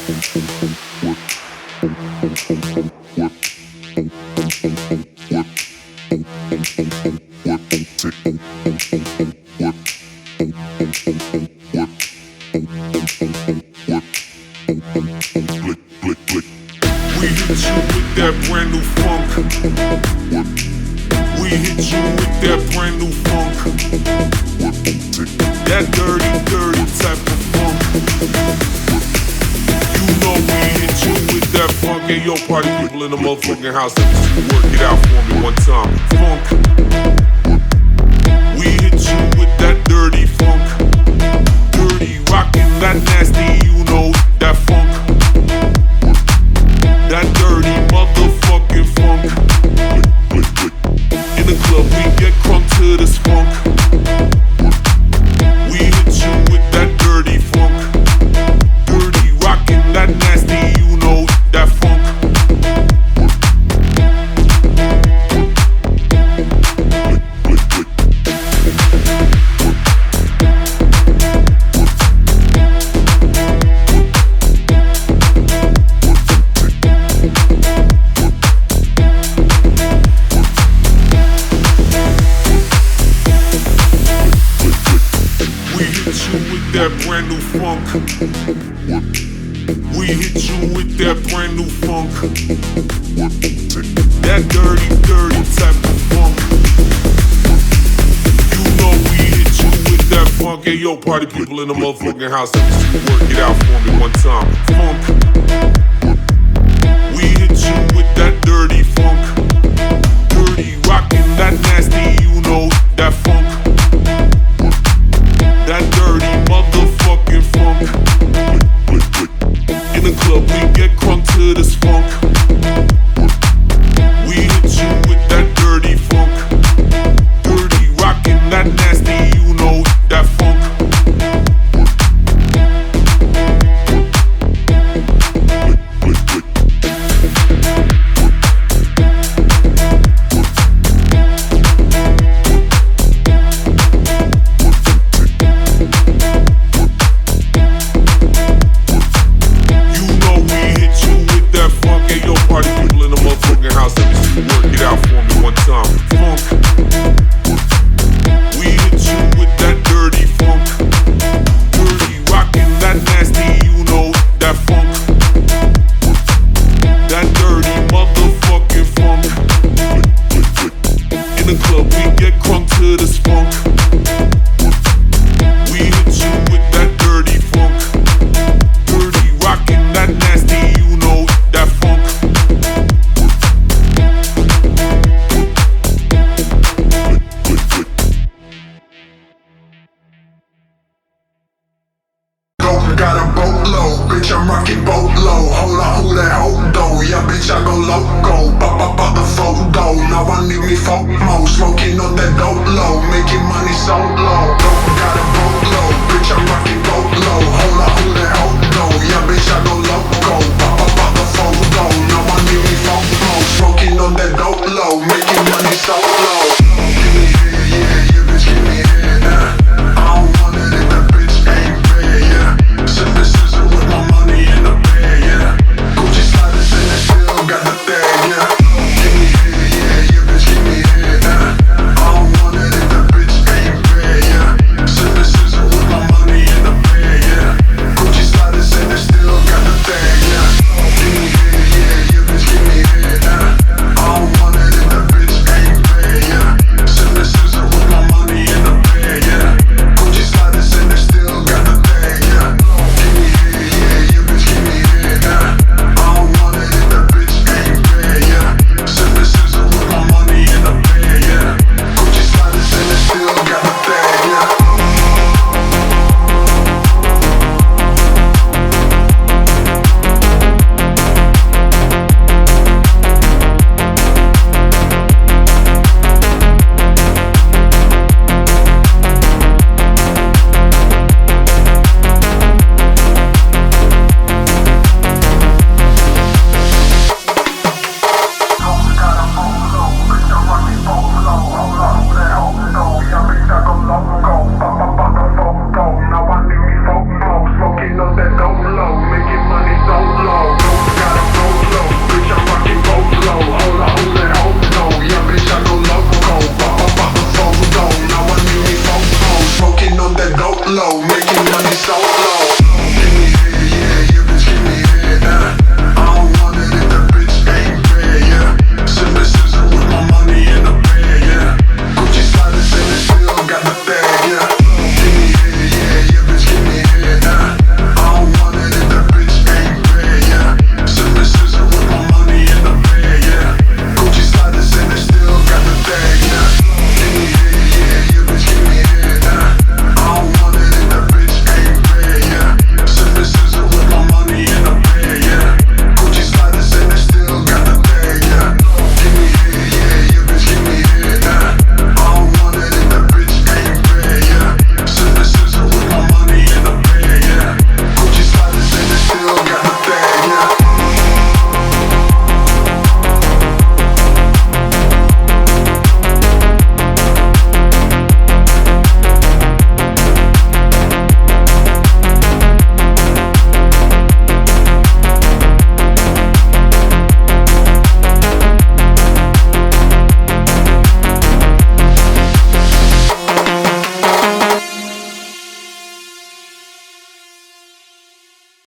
We hit you with that brand new funk. We hit you with that brand new funk. That dirty, dirty type of funk. You know we hit you with that funk. Hey yo, party people in the motherfucking house, work it out for me one time. Funk. We hit you with that dirty funk. Dirty, rockin', that nasty, you know that funk. That dirty motherfucking funk. In the club we get crunk to this funk. We hit you with that dirty funk. Dirty, rockin', that nasty, you know that funk. That brand new funk. We hit you with that brand new funk. That dirty, dirty type of funk. You know we hit you with that funk. Hey yo, party people in the motherfucking house, work it out for me one time. Funk. We hit you with that dirty funk. Dirty, rockin', that nasty, you know that funk. That dirty motherfucking funk. In the club we get crunk to this funk. We hit you with that dirty funk. Dirty, rockin', that nasty, you know that funk. Now I need me folk mo, smoking on that dope low, making money so low.